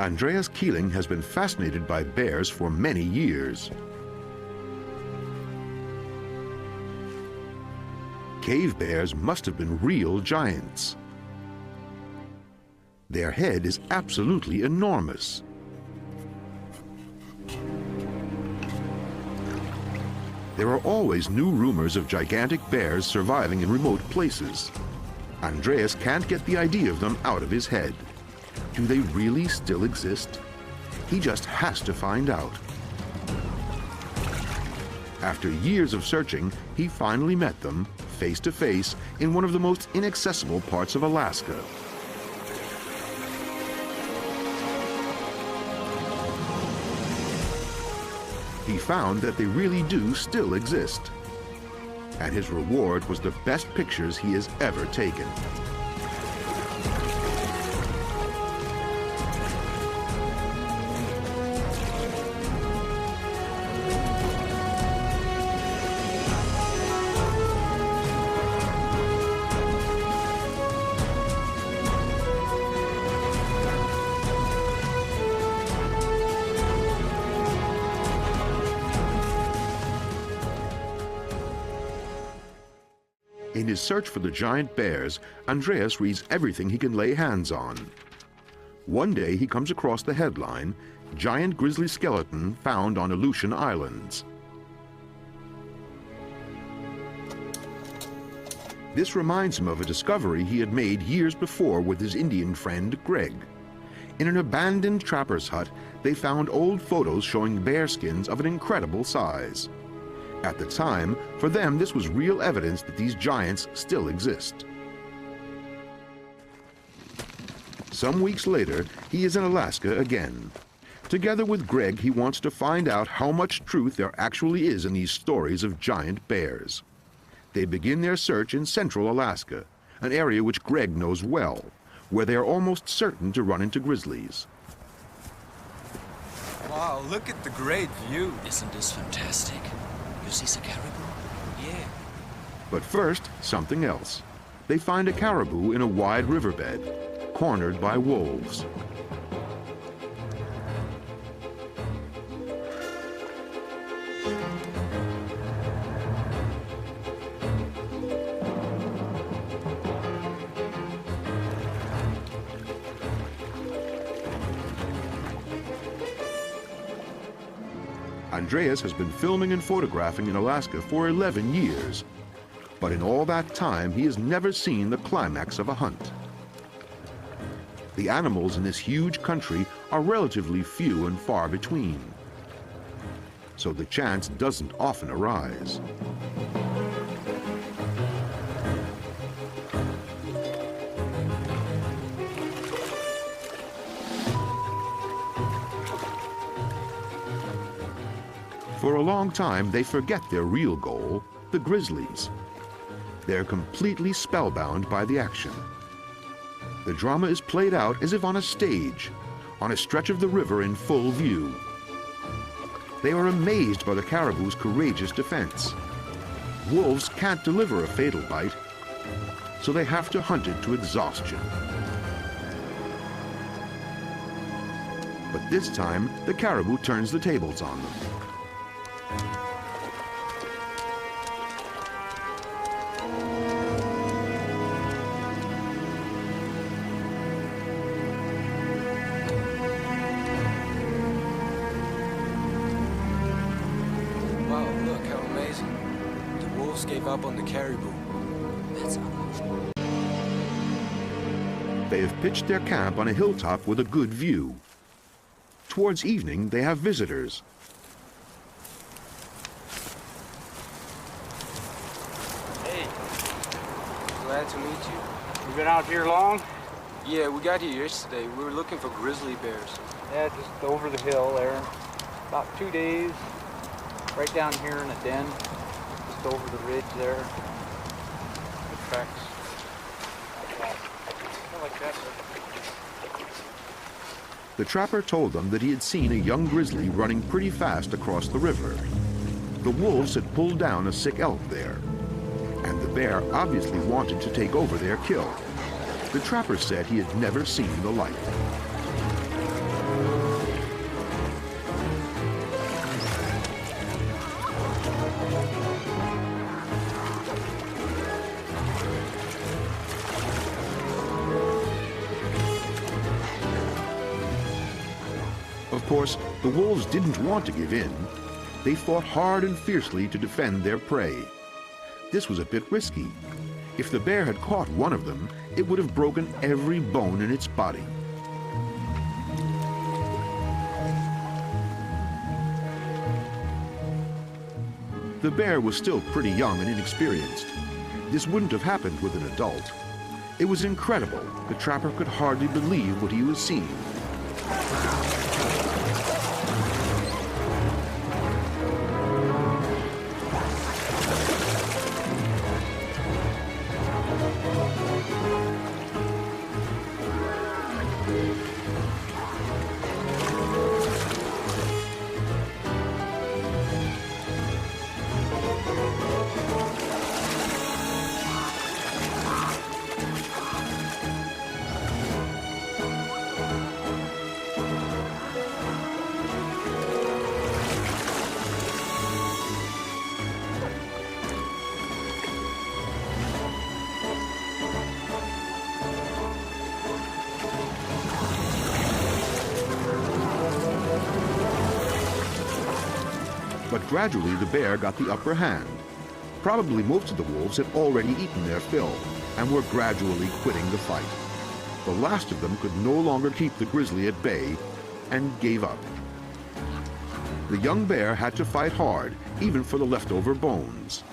Andreas Keeling has been fascinated by bears for many years. Cave bears must have been real giants. Their head is absolutely enormous. There are always new rumors of gigantic bears surviving in remote places. Andreas can't get the idea of them out of his head. Do they really still exist? He just has to find out. After years of searching, he finally met them, face to face, in one of the most inaccessible parts of Alaska. He found that they really do still exist. And his reward was the best pictures he has ever taken. In his search for the giant bears, Andreas reads everything he can lay hands on. One day he comes across the headline, "Giant Grizzly Skeleton Found on Aleutian Islands." This reminds him of a discovery he had made years before with his Indian friend Greg. In an abandoned trapper's hut, they found old photos showing bear skins of an incredible size. At the time, for them, this was real evidence that these giants still exist. Some weeks later, he is in Alaska again. Together with Greg, he wants to find out how much truth there actually is in these stories of giant bears. They begin their search in central Alaska, an area which Greg knows well, where they are almost certain to run into grizzlies. Wow, look at the great view. Isn't this fantastic? You see the caribou? Yeah. But first, something else. They find a caribou in a wide riverbed, cornered by wolves. Andreas has been filming and photographing in Alaska for 11 years. But in all that time, he has never seen the climax of a hunt. The animals in this huge country are relatively few and far between. So the chance doesn't often arise. For a long time, they forget their real goal, the grizzlies. They're completely spellbound by the action. The drama is played out as if on a stage, on a stretch of the river in full view. They are amazed by the caribou's courageous defense. Wolves can't deliver a fatal bite, so they have to hunt it to exhaustion. But this time, the caribou turns the tables on them. Gave up on the caribou. That's unusual. They have pitched their camp on a hilltop with a good view. Towards evening, they have visitors. Hey, Glad to meet you. you been out here long? Yeah, we got here yesterday. We were looking for grizzly bears. Yeah, just over the hill there. About 2 days. Right down here in a den. Just over the ridge there. The tracks. I like that. The trapper told them that he had seen a young grizzly running pretty fast across the river. The wolves had pulled down a sick elk there, and the bear obviously wanted to take over their kill. The trapper said he had never seen the like. course, the wolves didn't want to give in. They fought hard and fiercely to defend their prey. This was a bit risky. If the bear had caught one of them, it would have broken every bone in its body. The bear was still pretty young and inexperienced. This wouldn't have happened with an adult. It was incredible. The trapper could hardly believe what he was seeing. But gradually the bear got the upper hand. Probably most of the wolves had already eaten their fill and were gradually quitting the fight. The last of them could no longer keep the grizzly at bay and gave up. The young bear had to fight hard, even for the leftover bones.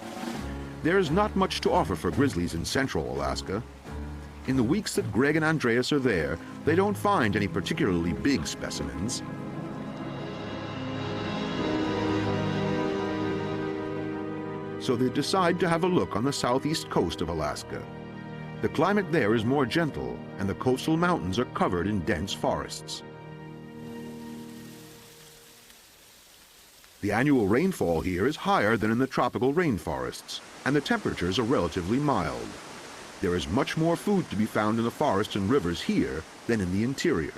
There's not much to offer for grizzlies in central Alaska. In the weeks that Greg and Andreas are there, they don't find any particularly big specimens. So they decide to have a look on the southeast coast of Alaska. The climate there is more gentle, and the coastal mountains are covered in dense forests. The annual rainfall here is higher than in the tropical rainforests, and the temperatures are relatively mild. There is much more food to be found in the forests and rivers here than in the interior.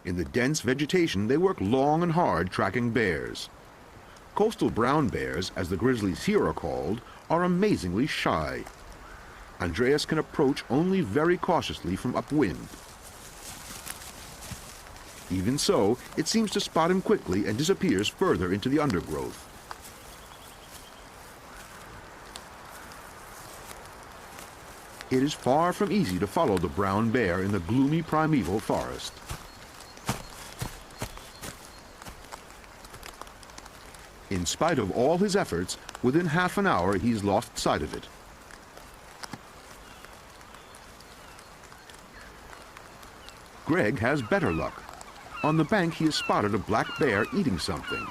In the dense vegetation, they work long and hard tracking bears. Coastal brown bears, as the grizzlies here are called, are amazingly shy. Andreas can approach only very cautiously from upwind. Even so, it seems to spot him quickly and disappears further into the undergrowth. It is far from easy to follow the brown bear in the gloomy primeval forest. In spite of all his efforts, within half an hour he's lost sight of it. Greg has better luck. On the bank he has spotted a black bear eating something.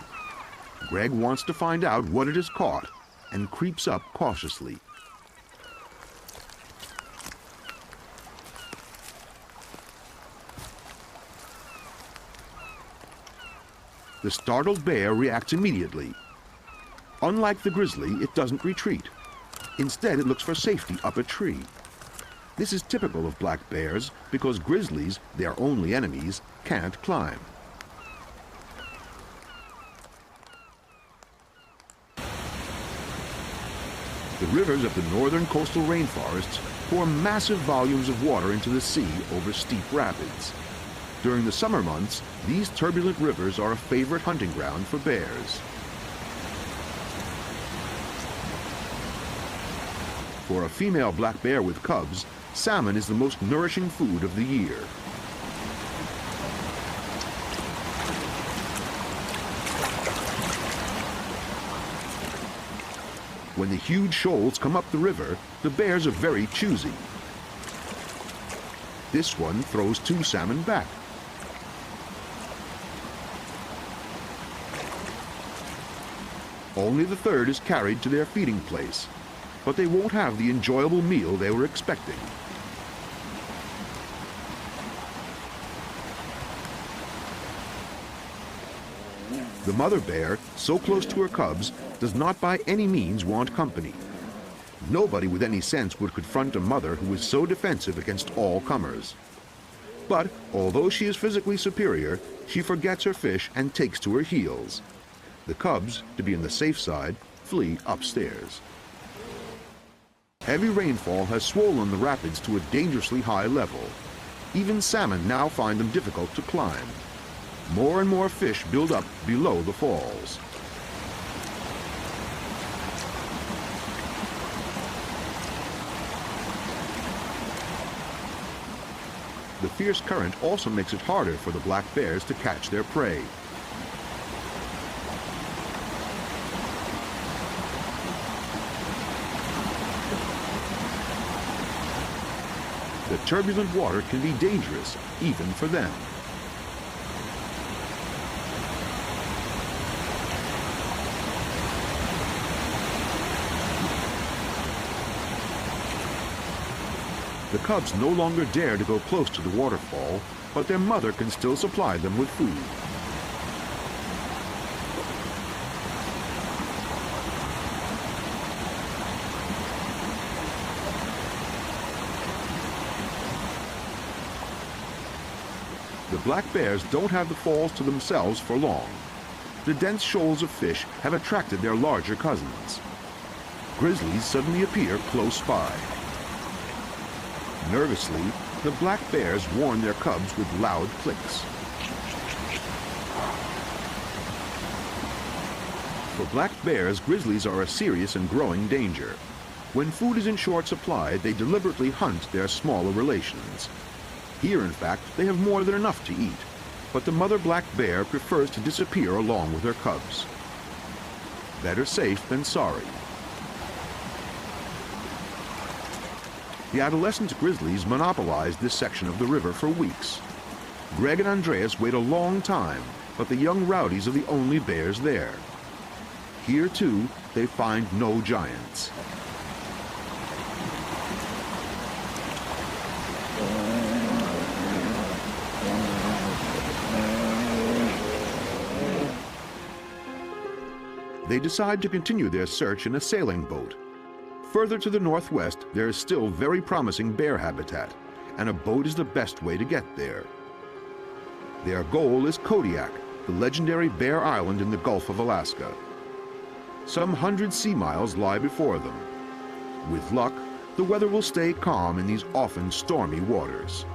Greg wants to find out what it has caught and creeps up cautiously. The startled bear reacts immediately. Unlike the grizzly, it doesn't retreat. Instead, it looks for safety up a tree. This is typical of black bears because grizzlies, their only enemies, can't climb. The rivers of the northern coastal rainforests pour massive volumes of water into the sea over steep rapids. During the summer months, these turbulent rivers are a favorite hunting ground for bears. For a female black bear with cubs, salmon is the most nourishing food of the year. When the huge shoals come up the river, the bears are very choosy. This one throws 2 salmon back. Only the third is carried to their feeding place, but they won't have the enjoyable meal they were expecting. The mother bear, so close to her cubs, does not by any means want company. Nobody with any sense would confront a mother who is so defensive against all comers. But although she is physically superior, she forgets her fish and takes to her heels. The cubs, to be on the safe side, flee upstairs. Heavy rainfall has swollen the rapids to a dangerously high level. Even salmon now find them difficult to climb. More and more fish build up below the falls. The fierce current also makes it harder for the black bears to catch their prey. The turbulent water can be dangerous, even for them. The cubs no longer dare to go close to the waterfall, but their mother can still supply them with food. The black bears don't have the falls to themselves for long. The dense shoals of fish have attracted their larger cousins. Grizzlies suddenly appear close by. Nervously, the black bears warn their cubs with loud clicks. For black bears, grizzlies are a serious and growing danger. When food is in short supply, they deliberately hunt their smaller relations. Here, in fact, they have more than enough to eat, but the mother black bear prefers to disappear along with her cubs. Better safe than sorry. The adolescent grizzlies monopolize this section of the river for weeks. Greg and Andreas wait a long time, but the young rowdies are the only bears there. Here, too, they find no giants. They decide to continue their search in a sailing boat. Further to the northwest, there is still very promising bear habitat, and a boat is the best way to get there. Their goal is Kodiak, the legendary Bear Island in the Gulf of Alaska. Some 100 sea miles lie before them. With luck, the weather will stay calm in these often stormy waters.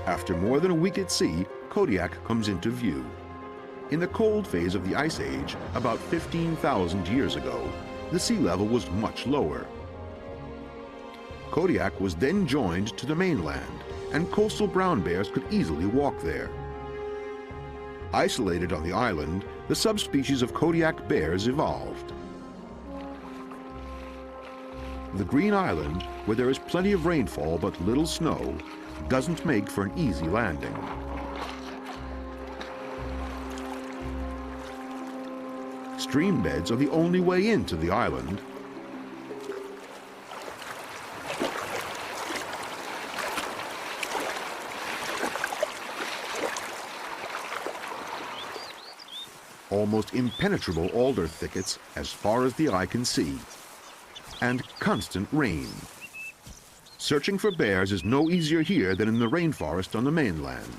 After more than a week at sea, Kodiak comes into view. In the cold phase of the Ice Age, about 15,000 years ago, the sea level was much lower. Kodiak was then joined to the mainland, and coastal brown bears could easily walk there. Isolated on the island, the subspecies of Kodiak bears evolved. The Green Island, where there is plenty of rainfall but little snow, doesn't make for an easy landing. Stream beds are the only way into the island. Almost impenetrable alder thickets as far as the eye can see. And constant rain. Searching for bears is no easier here than in the rainforest on the mainland.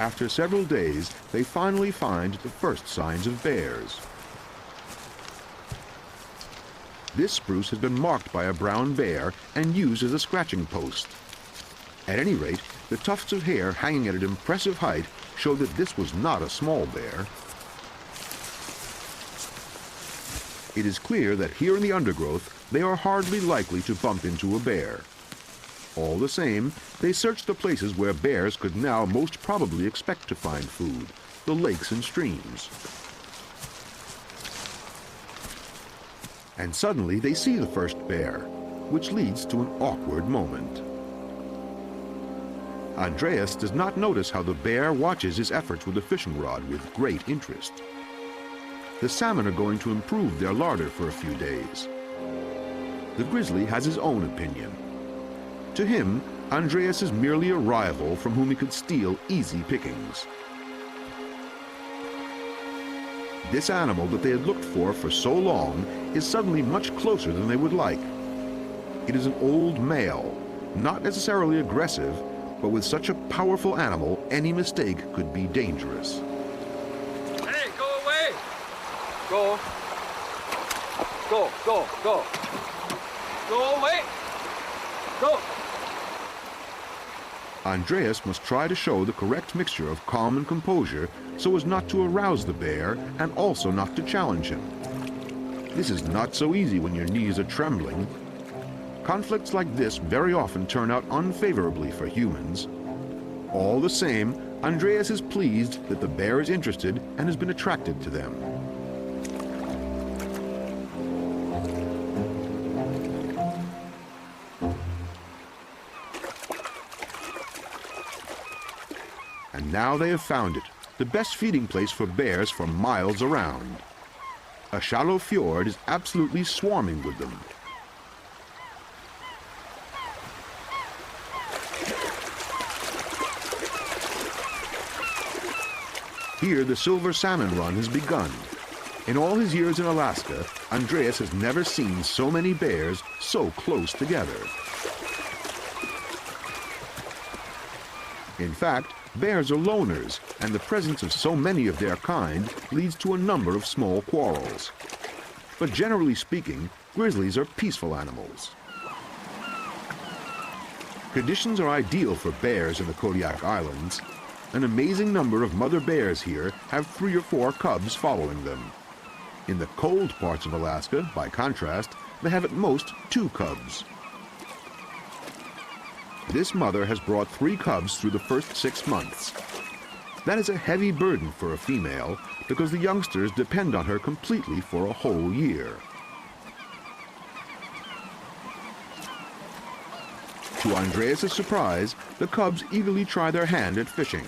After several days, they finally find the first signs of bears. This spruce has been marked by a brown bear and used as a scratching post. At any rate, the tufts of hair hanging at an impressive height show that this was not a small bear. It is clear that here in the undergrowth, they are hardly likely to bump into a bear. All the same, they search the places where bears could now most probably expect to find food, the lakes and streams. And suddenly they see the first bear, which leads to an awkward moment. Andreas does not notice how the bear watches his efforts with the fishing rod with great interest. The salmon are going to improve their larder for a few days. The grizzly has his own opinion. To him, Andreas is merely a rival from whom he could steal easy pickings. This animal that they had looked for so long is suddenly much closer than they would like. It is an old male, not necessarily aggressive, but with such a powerful animal, any mistake could be dangerous. Hey, go away! Go. Go, go, go. Go away. Go. Andreas must try to show the correct mixture of calm and composure so as not to arouse the bear and also not to challenge him. This is not so easy when your knees are trembling. Conflicts like this very often turn out unfavorably for humans. All the same, Andreas is pleased that the bear is interested and has been attracted to them. And now they have found it, the best feeding place for bears for miles around. A shallow fjord is absolutely swarming with them. Here, the silver salmon run has begun. In all his years in Alaska, Andreas has never seen so many bears so close together. In fact, bears are loners, and the presence of so many of their kind leads to a number of small quarrels. But generally speaking, grizzlies are peaceful animals. Conditions are ideal for bears in the Kodiak Islands. An amazing number of mother bears here have 3 or 4 cubs following them. In the cold parts of Alaska, by contrast, they have at most 2 cubs. This mother has brought 3 cubs through the first 6 months. That is a heavy burden for a female because the youngsters depend on her completely for a whole year. To Andreas' surprise, the cubs eagerly try their hand at fishing.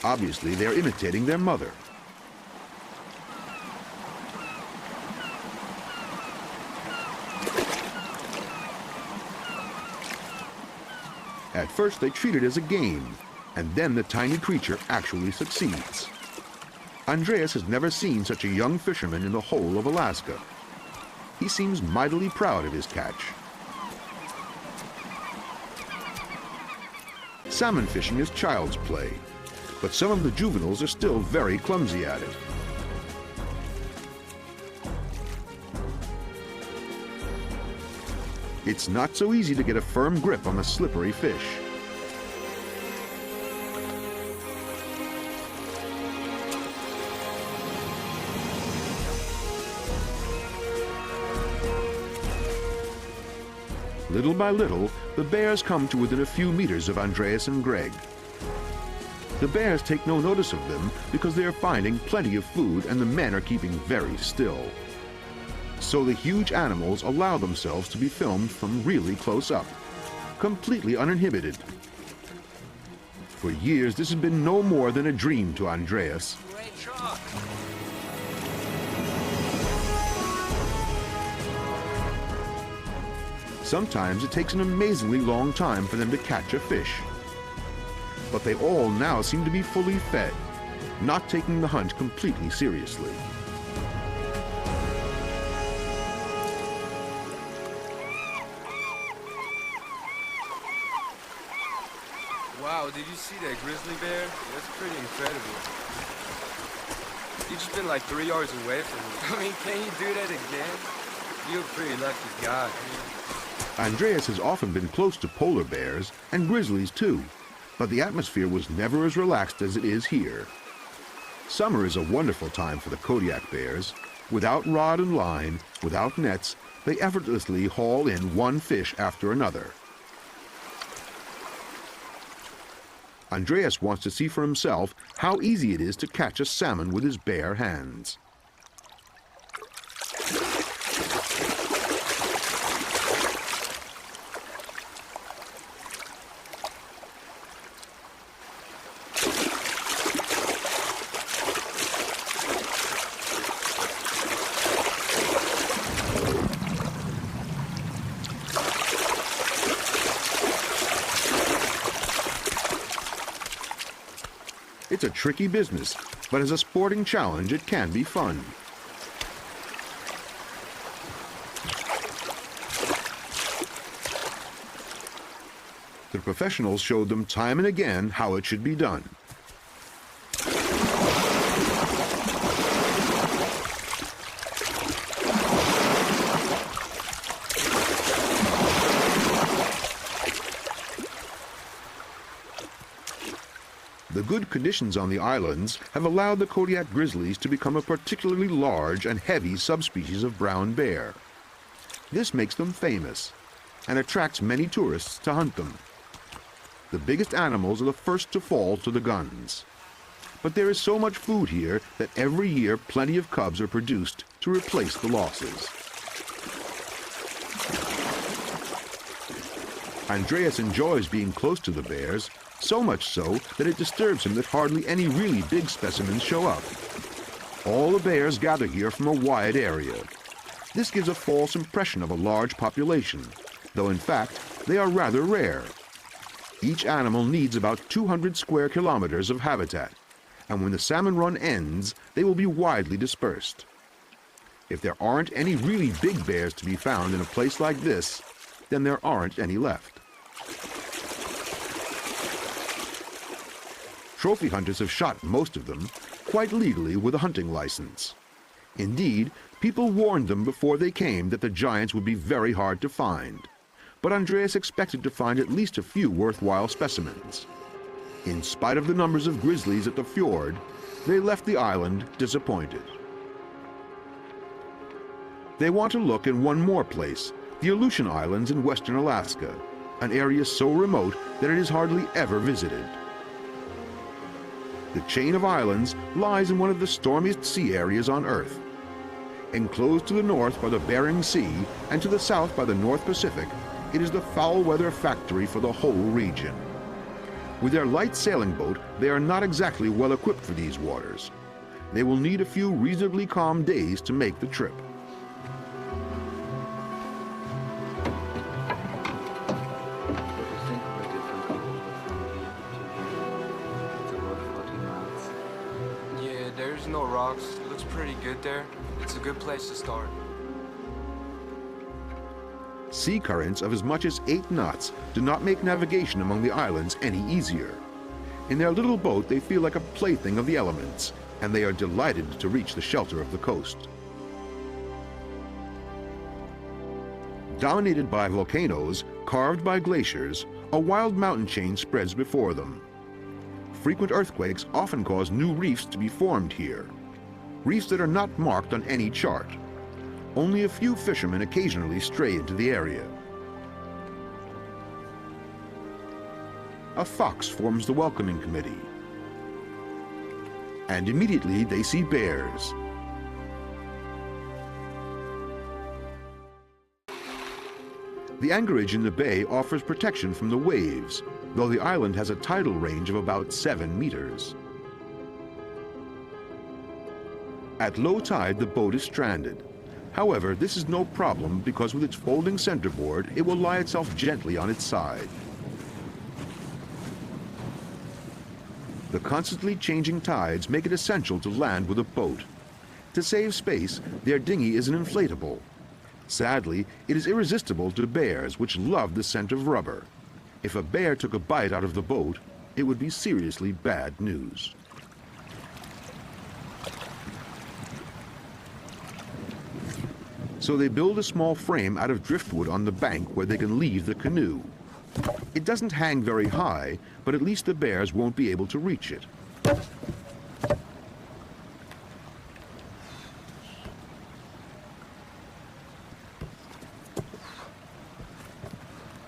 Obviously, they are imitating their mother. At first, they treat it as a game, and then the tiny creature actually succeeds. Andreas has never seen such a young fisherman in the whole of Alaska. He seems mightily proud of his catch. Salmon fishing is child's play, but some of the juveniles are still very clumsy at it. It's not so easy to get a firm grip on a slippery fish. Little by little, the bears come to within a few meters of Andreas and Greg. The bears take no notice of them because they are finding plenty of food and the men are keeping very still. So the huge animals allow themselves to be filmed from really close up, completely uninhibited. For years, this has been no more than a dream to Andreas. Great truck. Sometimes it takes an amazingly long time for them to catch a fish. But they all now seem to be fully fed, not taking the hunt completely seriously. Wow, did you see that grizzly bear? That's pretty incredible. You just been like 3 yards away from me. I mean, can you do that again? You're a pretty lucky guy. Andreas has often been close to polar bears and grizzlies too, but the atmosphere was never as relaxed as it is here. Summer is a wonderful time for the Kodiak bears. Without rod and line, without nets, they effortlessly haul in one fish after another. Andreas wants to see for himself how easy it is to catch a salmon with his bare hands. It's a tricky business, but as a sporting challenge, it can be fun. The professionals showed them time and again how it should be done. The good conditions on the islands have allowed the Kodiak grizzlies to become a particularly large and heavy subspecies of brown bear. This makes them famous and attracts many tourists to hunt them. The biggest animals are the first to fall to the guns. But there is so much food here that every year plenty of cubs are produced to replace the losses. Andreas enjoys being close to the bears, so much so that it disturbs him that hardly any really big specimens show up. All the bears gather here from a wide area. This gives a false impression of a large population, though in fact they are rather rare. Each animal needs about 200 square kilometers of habitat, and when the salmon run ends, they will be widely dispersed. If there aren't any really big bears to be found in a place like this, then there aren't any left. Trophy hunters have shot most of them, quite legally with a hunting license. Indeed, people warned them before they came that the giants would be very hard to find, but Andreas expected to find at least a few worthwhile specimens. In spite of the numbers of grizzlies at the fjord, they left the island disappointed. They want to look in one more place, the Aleutian Islands in western Alaska, an area so remote that it is hardly ever visited. The chain of islands lies in one of the stormiest sea areas on Earth. Enclosed to the north by the Bering Sea and to the south by the North Pacific, it is the foul weather factory for the whole region. With their light sailing boat, they are not exactly well equipped for these waters. They will need a few reasonably calm days to make the trip. Yeah, there's no rocks. It looks pretty good there. It's a good place to start. Sea currents of as much as 8 knots do not make navigation among the islands any easier. In their little boat, they feel like a plaything of the elements, and they are delighted to reach the shelter of the coast. Dominated by volcanoes, carved by glaciers, a wild mountain chain spreads before them. Frequent earthquakes often cause new reefs to be formed here, reefs that are not marked on any chart. Only a few fishermen occasionally stray into the area. A fox forms the welcoming committee. And immediately they see bears. The anchorage in the bay offers protection from the waves, though the island has a tidal range of about 7 meters. At low tide, the boat is stranded. However, this is no problem because with its folding centerboard, it will lie itself gently on its side. The constantly changing tides make it essential to land with a boat. To save space, their dinghy is an inflatable. Sadly, it is irresistible to bears, which love the scent of rubber. If a bear took a bite out of the boat, it would be seriously bad news. So they build a small frame out of driftwood on the bank where they can leave the canoe. It doesn't hang very high, but at least the bears won't be able to reach it.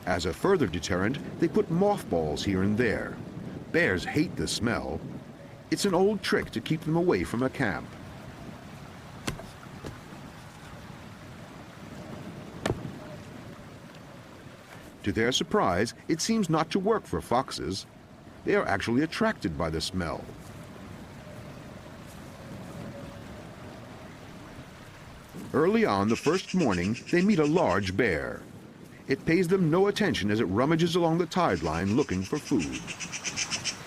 As a further deterrent, they put mothballs here and there. Bears hate the smell. It's an old trick to keep them away from a camp. To their surprise, it seems not to work for foxes. They are actually attracted by the smell. Early on the first morning, they meet a large bear. It pays them no attention as it rummages along the tide line looking for food.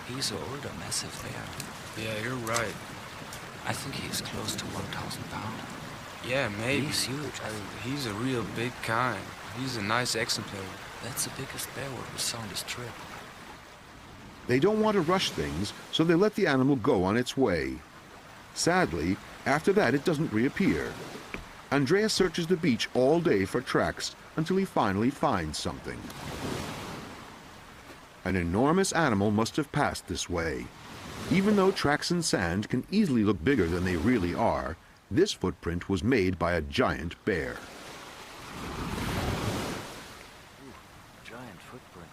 He's old, a massive bear. Yeah, you're right. I think he's close to 1,000 pounds. Yeah, maybe. He's huge. He's a real big kind. He's a nice exemplar. That's the biggest bear what we saw on this trip. They don't want to rush things, so they let the animal go on its way. Sadly, after that it doesn't reappear. Andreas searches the beach all day for tracks until he finally finds something. An enormous animal must have passed this way. Even though tracks in sand can easily look bigger than they really are, this footprint was made by a giant bear. Giant footprint.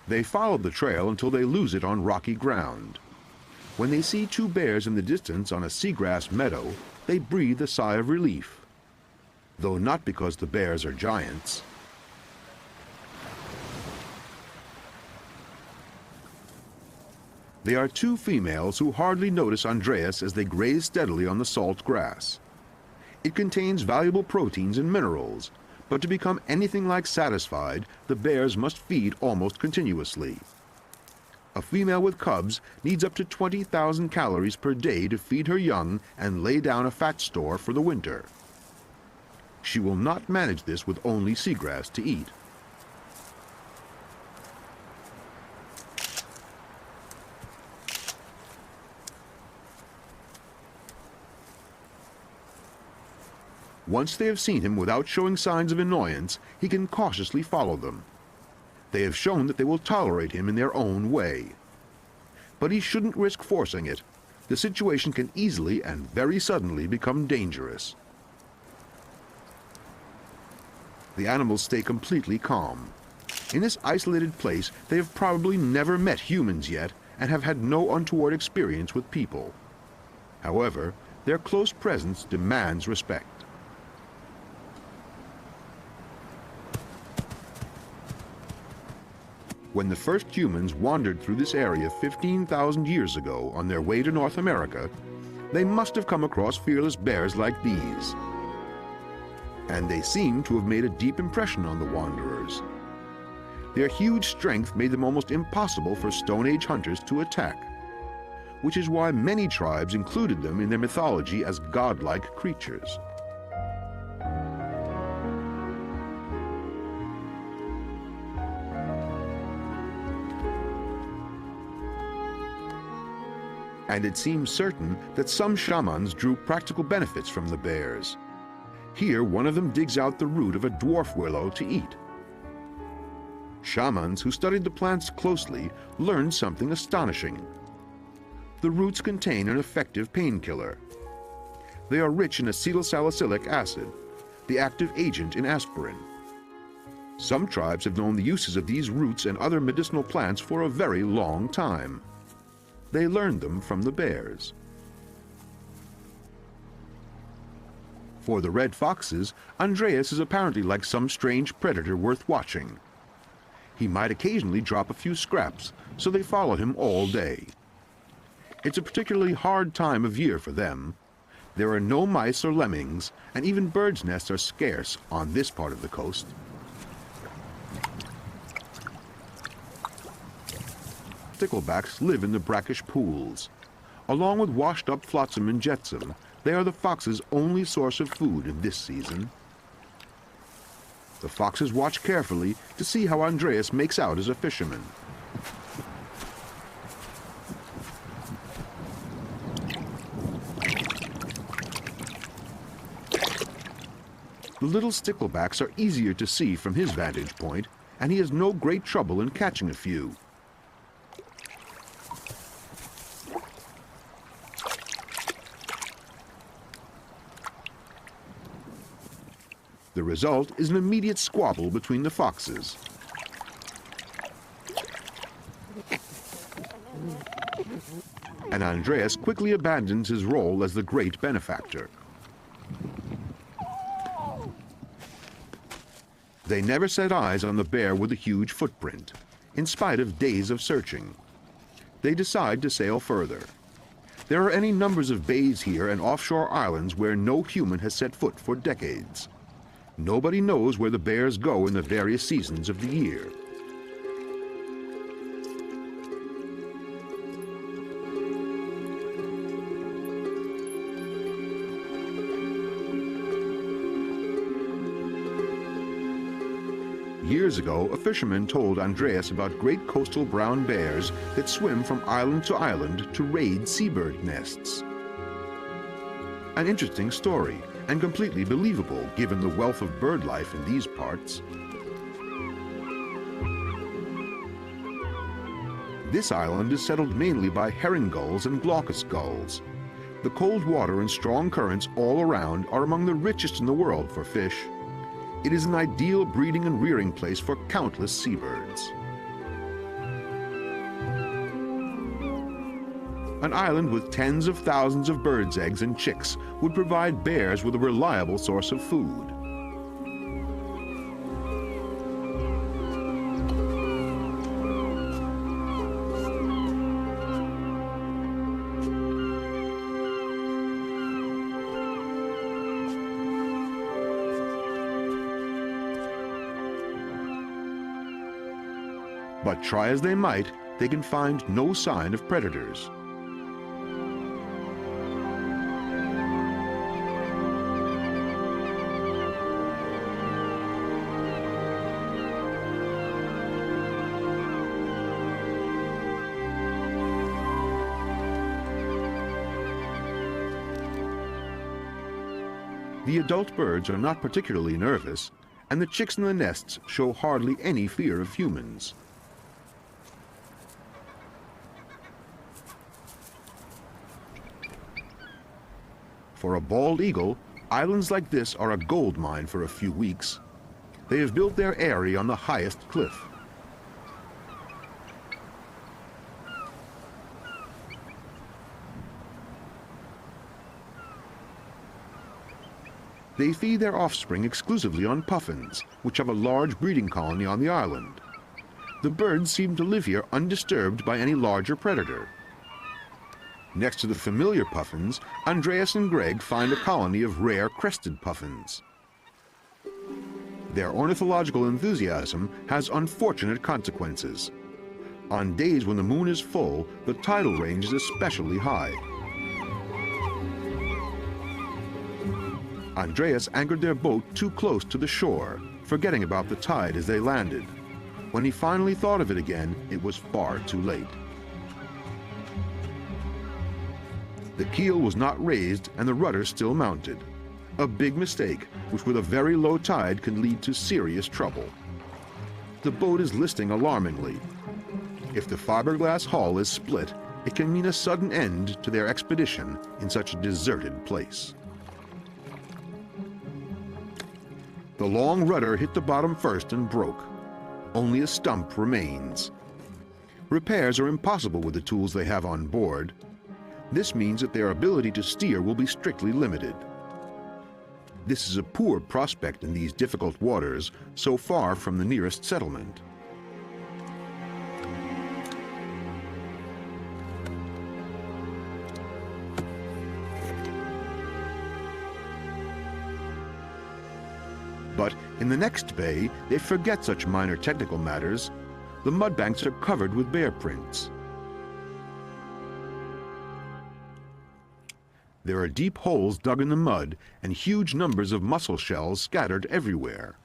They follow the trail until they lose it on rocky ground. When they see two bears in the distance on a seagrass meadow, they breathe a sigh of relief, though not because the bears are giants. They are two females who hardly notice Andreas as they graze steadily on the salt grass. It contains valuable proteins and minerals, but to become anything like satisfied, the bears must feed almost continuously. A female with cubs needs up to 20,000 calories per day to feed her young and lay down a fat store for the winter. She will not manage this with only seagrass to eat. Once they have seen him without showing signs of annoyance, he can cautiously follow them. They have shown that they will tolerate him in their own way. But he shouldn't risk forcing it. The situation can easily and very suddenly become dangerous. The animals stay completely calm. In this isolated place, they have probably never met humans yet and have had no untoward experience with people. However, their close presence demands respect. When the first humans wandered through this area 15,000 years ago on their way to North America, they must have come across fearless bears like these. And they seem to have made a deep impression on the wanderers. Their huge strength made them almost impossible for Stone Age hunters to attack, which is why many tribes included them in their mythology as godlike creatures. And it seems certain that some shamans drew practical benefits from the bears. Here, one of them digs out the root of a dwarf willow to eat. Shamans who studied the plants closely learned something astonishing. The roots contain an effective painkiller. They are rich in acetylsalicylic acid, the active agent in aspirin. Some tribes have known the uses of these roots and other medicinal plants for a very long time. They learned them from the bears. For the red foxes, Andreas is apparently like some strange predator worth watching. He might occasionally drop a few scraps, so they follow him all day. It's a particularly hard time of year for them. There are no mice or lemmings, and even birds' nests are scarce on this part of the coast. Sticklebacks live in the brackish pools. Along with washed-up flotsam and jetsam, they are the fox's only source of food in this season. The foxes watch carefully to see how Andreas makes out as a fisherman. The little sticklebacks are easier to see from his vantage point, and he has no great trouble in catching a few. The result is an immediate squabble between the foxes. And Andreas quickly abandons his role as the great benefactor. They never set eyes on the bear with a huge footprint, in spite of days of searching. They decide to sail further. There are any numbers of bays here and offshore islands where no human has set foot for decades. Nobody knows where the bears go in the various seasons of the year. Years ago, a fisherman told Andreas about great coastal brown bears that swim from island to island to raid seabird nests. An interesting story, and completely believable given the wealth of bird life in these parts. This island is settled mainly by herring gulls and glaucous gulls. The cold water and strong currents all around are among the richest in the world for fish. It is an ideal breeding and rearing place for countless seabirds. An island with tens of thousands of birds' eggs and chicks would provide bears with a reliable source of food. But try as they might, they can find no sign of predators. The adult birds are not particularly nervous, and the chicks in the nests show hardly any fear of humans. For a bald eagle, islands like this are a gold mine for a few weeks. They have built their eyrie on the highest cliff. They feed their offspring exclusively on puffins, which have a large breeding colony on the island. The birds seem to live here undisturbed by any larger predator. Next to the familiar puffins, Andreas and Greg find a colony of rare crested puffins. Their ornithological enthusiasm has unfortunate consequences. On days when the moon is full, the tidal range is especially high. Andreas anchored their boat too close to the shore, forgetting about the tide as they landed. When he finally thought of it again, it was far too late. The keel was not raised and the rudder still mounted. A big mistake, which with a very low tide can lead to serious trouble. The boat is listing alarmingly. If the fiberglass hull is split, it can mean a sudden end to their expedition in such a deserted place. The long rudder hit the bottom first and broke. Only a stump remains. Repairs are impossible with the tools they have on board. This means that their ability to steer will be strictly limited. This is a poor prospect in these difficult waters, so far from the nearest settlement. But in the next bay, they forget such minor technical matters. The mudbanks are covered with bear prints. There are deep holes dug in the mud and huge numbers of mussel shells scattered everywhere.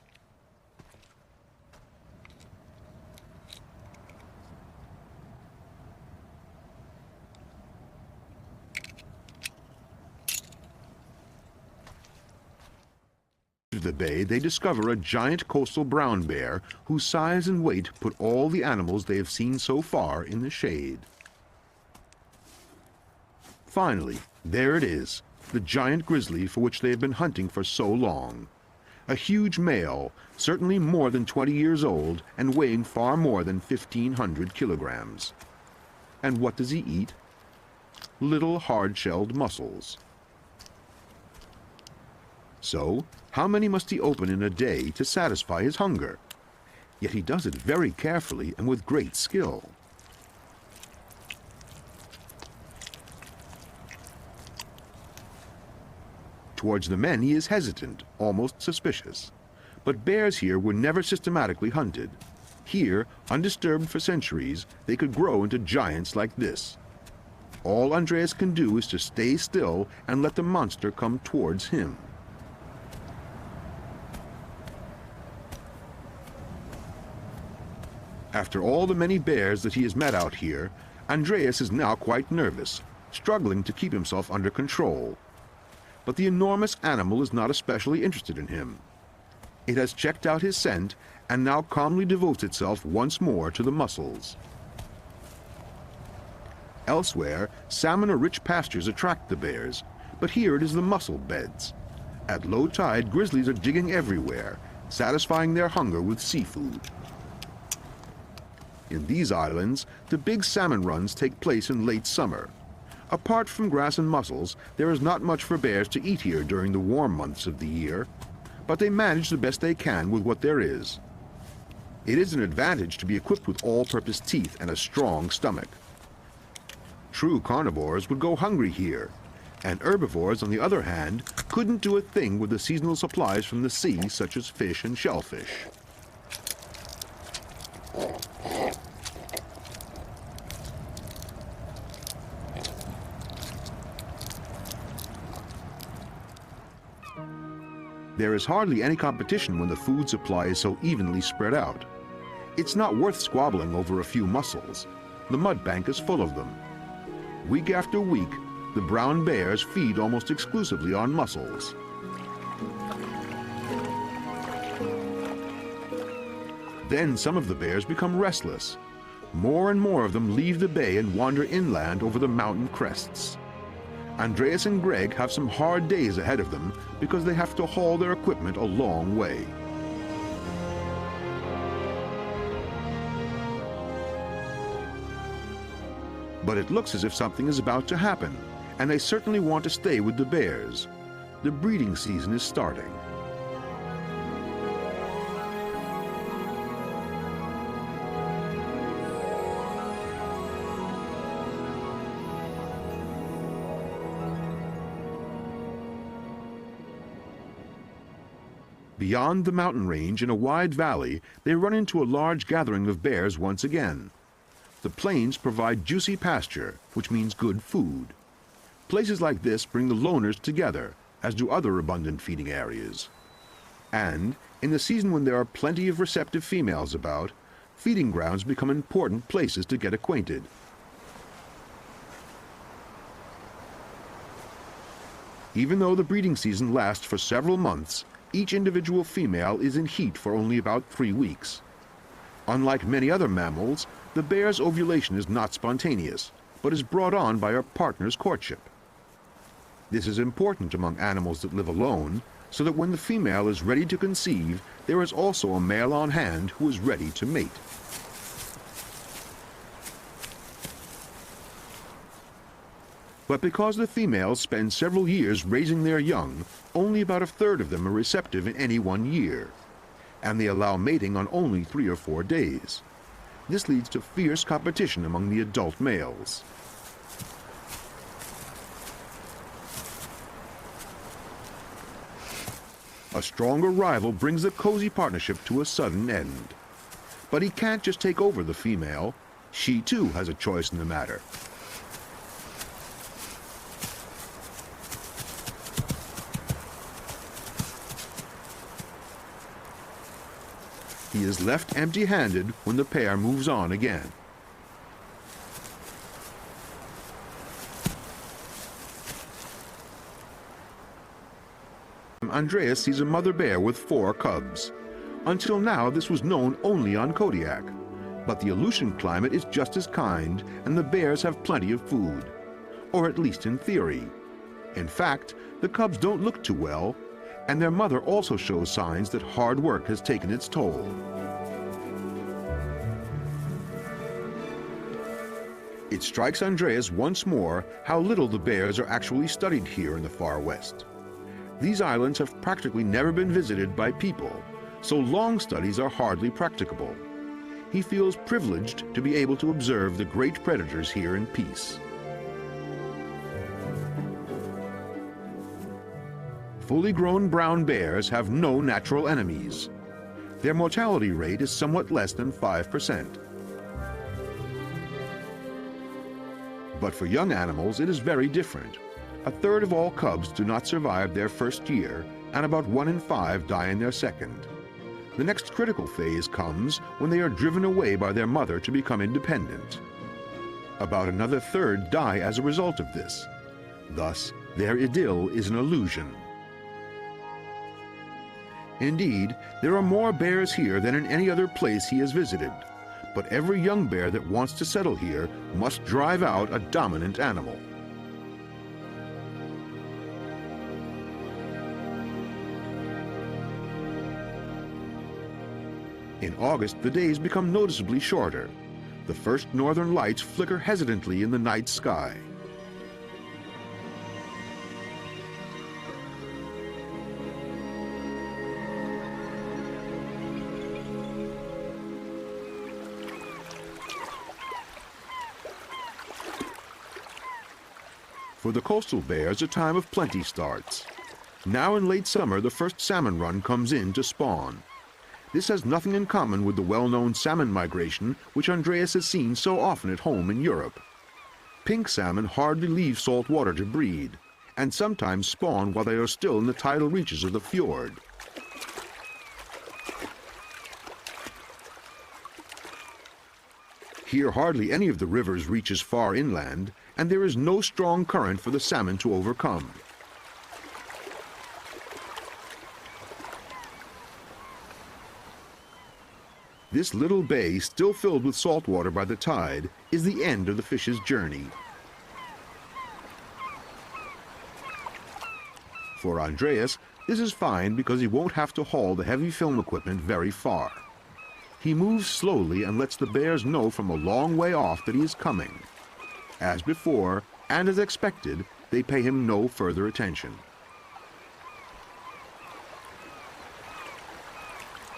To the bay, they discover a giant coastal brown bear whose size and weight put all the animals they have seen so far in the shade. Finally, there it is, the giant grizzly for which they have been hunting for so long. A huge male, certainly more than 20 years old and weighing far more than 1,500 kilograms. And what does he eat? Little hard-shelled mussels. So, how many must he open in a day to satisfy his hunger? Yet he does it very carefully and with great skill. Towards the men he is hesitant, almost suspicious. But bears here were never systematically hunted. Here, undisturbed for centuries, they could grow into giants like this. All Andreas can do is to stay still and let the monster come towards him. After all the many bears that he has met out here, Andreas is now quite nervous, struggling to keep himself under control. But the enormous animal is not especially interested in him. It has checked out his scent and now calmly devotes itself once more to the mussels. Elsewhere, salmon or rich pastures attract the bears, but here it is the mussel beds. At low tide, grizzlies are digging everywhere, satisfying their hunger with seafood. In these islands, the big salmon runs take place in late summer. Apart from grass and mussels, there is not much for bears to eat here during the warm months of the year, but they manage the best they can with what there is. It is an advantage to be equipped with all-purpose teeth and a strong stomach. True carnivores would go hungry here, and herbivores, on the other hand, couldn't do a thing with the seasonal supplies from the sea, such as fish and shellfish. There is hardly any competition when the food supply is so evenly spread out. It's not worth squabbling over a few mussels. The mud bank is full of them. Week after week, the brown bears feed almost exclusively on mussels. Then some of the bears become restless. More and more of them leave the bay and wander inland over the mountain crests. Andreas and Greg have some hard days ahead of them because they have to haul their equipment a long way. But it looks as if something is about to happen, and they certainly want to stay with the bears. The breeding season is starting. Beyond the mountain range, in a wide valley, they run into a large gathering of bears once again. The plains provide juicy pasture, which means good food. Places like this bring the loners together, as do other abundant feeding areas. And, in the season when there are plenty of receptive females about, feeding grounds become important places to get acquainted. Even though the breeding season lasts for several months, each individual female is in heat for only about 3 weeks. Unlike many other mammals, the bear's ovulation is not spontaneous, but is brought on by her partner's courtship. This is important among animals that live alone, so that when the female is ready to conceive, there is also a male on hand who is ready to mate. But because the females spend several years raising their young, only about 1/3 of them are receptive in any one year, and they allow mating on only 3 or 4 days. This leads to fierce competition among the adult males. A stronger rival brings the cozy partnership to a sudden end. But he can't just take over the female. She too has a choice in the matter. He is left empty-handed when the pair moves on again. Andreas sees a mother bear with 4 cubs. Until now, this was known only on Kodiak. But the Aleutian climate is just as kind, and the bears have plenty of food. Or at least in theory. In fact, the cubs don't look too well, and their mother also shows signs that hard work has taken its toll. It strikes Andreas once more how little the bears are actually studied here in the far west. These islands have practically never been visited by people, so long studies are hardly practicable. He feels privileged to be able to observe the great predators here in peace. Fully grown brown bears have no natural enemies. Their mortality rate is somewhat less than 5%. But for young animals, it is very different. 1/3 of all cubs do not survive their first year, and about 1 in 5 die in their second. The next critical phase comes when they are driven away by their mother to become independent. About another 1/3 die as a result of this. Thus, their idyll is an illusion. Indeed, there are more bears here than in any other place he has visited, but every young bear that wants to settle here must drive out a dominant animal. In August, the days become noticeably shorter. The first northern lights flicker hesitantly in the night sky. For the coastal bears, a time of plenty starts. Now in late summer, the first salmon run comes in to spawn. This has nothing in common with the well-known salmon migration which Andreas has seen so often at home in Europe. Pink salmon hardly leave salt water to breed, and sometimes spawn while they are still in the tidal reaches of the fjord. Here hardly any of the rivers reaches far inland, and there is no strong current for the salmon to overcome. This little bay, still filled with salt water by the tide, is the end of the fish's journey. For Andreas, this is fine because he won't have to haul the heavy film equipment very far. He moves slowly and lets the bears know from a long way off that he is coming. As before, and as expected, they pay him no further attention.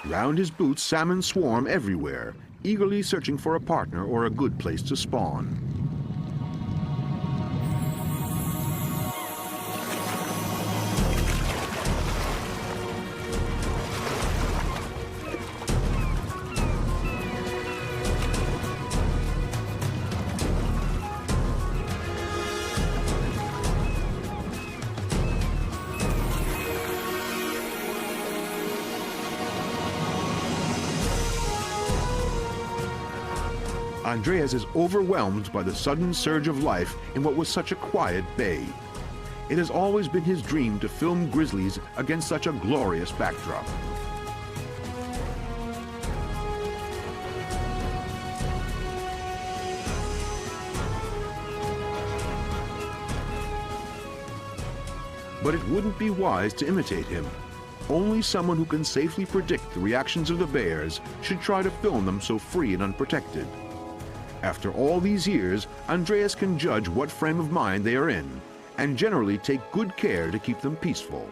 Round his boots, salmon swarm everywhere, eagerly searching for a partner or a good place to spawn. Andreas is overwhelmed by the sudden surge of life in what was such a quiet bay. It has always been his dream to film grizzlies against such a glorious backdrop. But it wouldn't be wise to imitate him. Only someone who can safely predict the reactions of the bears should try to film them so free and unprotected. After all these years, Andreas can judge what frame of mind they are in, and generally take good care to keep them peaceful.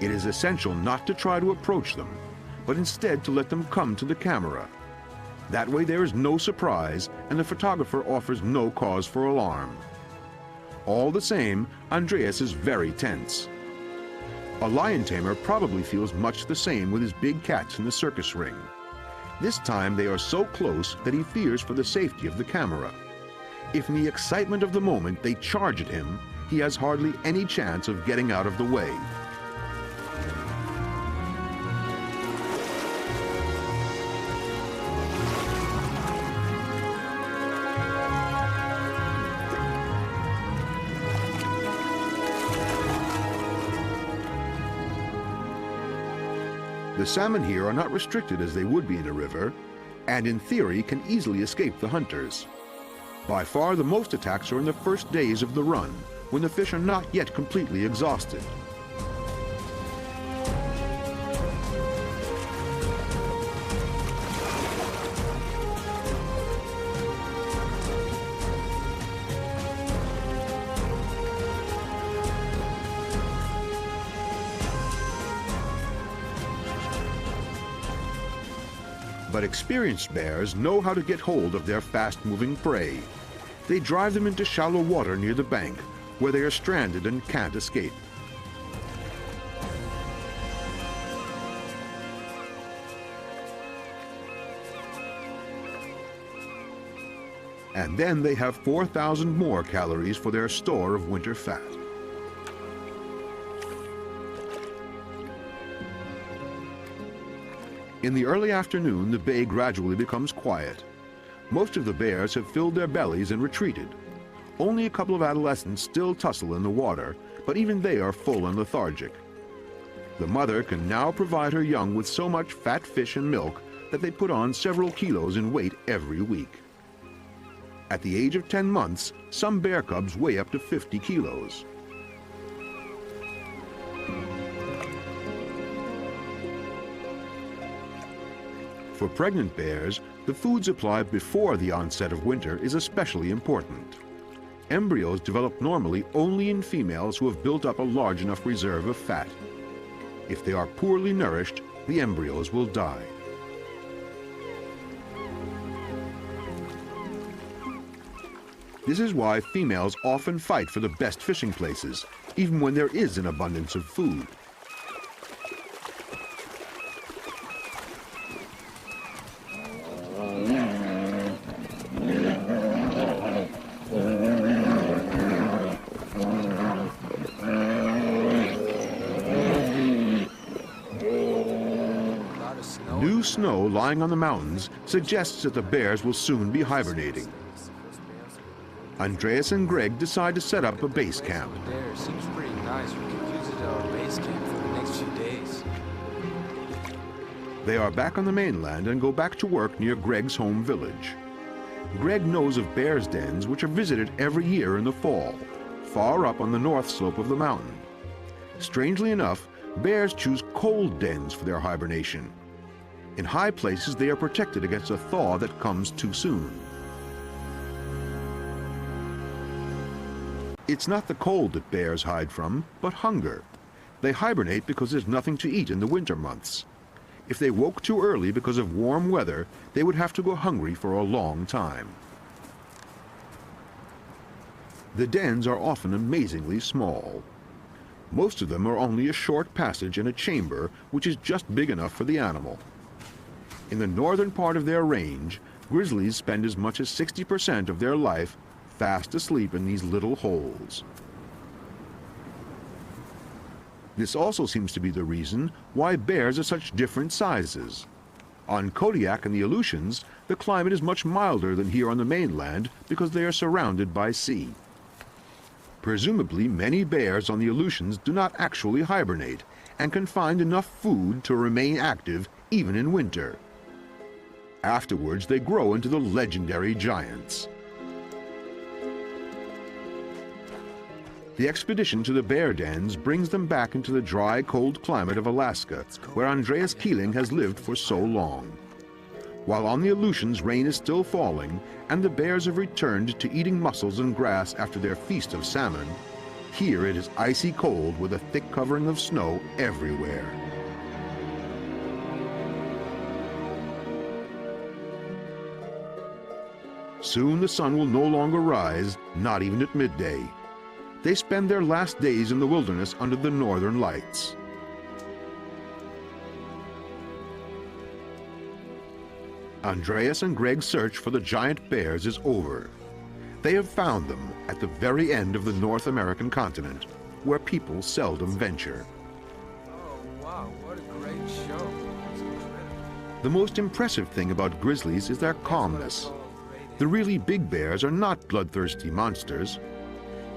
It is essential not to try to approach them, but instead to let them come to the camera. That way there is no surprise, and the photographer offers no cause for alarm. All the same, Andreas is very tense. A lion tamer probably feels much the same with his big cats in the circus ring. This time they are so close that he fears for the safety of the camera. If in the excitement of the moment they charge at him, he has hardly any chance of getting out of the way. The salmon here are not restricted as they would be in a river, and in theory can easily escape the hunters. By far the most attacks are in the first days of the run, when the fish are not yet completely exhausted. But experienced bears know how to get hold of their fast-moving prey. They drive them into shallow water near the bank, where they are stranded and can't escape. And then they have 4,000 more calories for their store of winter fat. In the early afternoon, the bay gradually becomes quiet. Most of the bears have filled their bellies and retreated. Only a couple of adolescents still tussle in the water, but even they are full and lethargic. The mother can now provide her young with so much fat fish and milk that they put on several kilos in weight every week. At the age of 10 months, some bear cubs weigh up to 50 kilos. For pregnant bears, the food supply before the onset of winter is especially important. Embryos develop normally only in females who have built up a large enough reserve of fat. If they are poorly nourished, the embryos will die. This is why females often fight for the best fishing places, even when there is an abundance of food. New snow lying on the mountains suggests that the bears will soon be hibernating. Andreas and Greg decide to set up a base camp. There seems pretty nice. We could use it as our base camp for the next few days. They are back on the mainland and go back to work near Greg's home village. Greg knows of bears' dens which are visited every year in the fall, far up on the north slope of the mountain. Strangely enough, bears choose cold dens for their hibernation. In high places, they are protected against a thaw that comes too soon. It's not the cold that bears hide from, but hunger. They hibernate because there's nothing to eat in the winter months. If they woke too early because of warm weather, they would have to go hungry for a long time. The dens are often amazingly small. Most of them are only a short passage and a chamber which is just big enough for the animal. In the northern part of their range, grizzlies spend as much as 60% of their life fast asleep in these little holes. This also seems to be the reason why bears are such different sizes. On Kodiak and the Aleutians, the climate is much milder than here on the mainland because they are surrounded by sea. Presumably, many bears on the Aleutians do not actually hibernate and can find enough food to remain active even in winter. Afterwards, they grow into the legendary giants. The expedition to the bear dens brings them back into the dry, cold climate of Alaska, where Andreas Keeling has lived for so long. While on the Aleutians, rain is still falling, and the bears have returned to eating mussels and grass after their feast of salmon, here it is icy cold with a thick covering of snow everywhere. Soon the sun will no longer rise, not even at midday. They spend their last days in the wilderness under the northern lights. Andreas and Greg's search for the giant bears is over. They have found them at the very end of the North American continent, where people seldom venture. Oh, wow, what a great show. It's incredible. The most impressive thing about grizzlies is their calmness. The really big bears are not bloodthirsty monsters.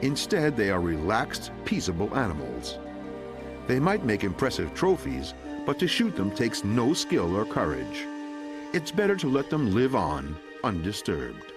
Instead, they are relaxed, peaceable animals. They might make impressive trophies, but to shoot them takes no skill or courage. It's better to let them live on undisturbed.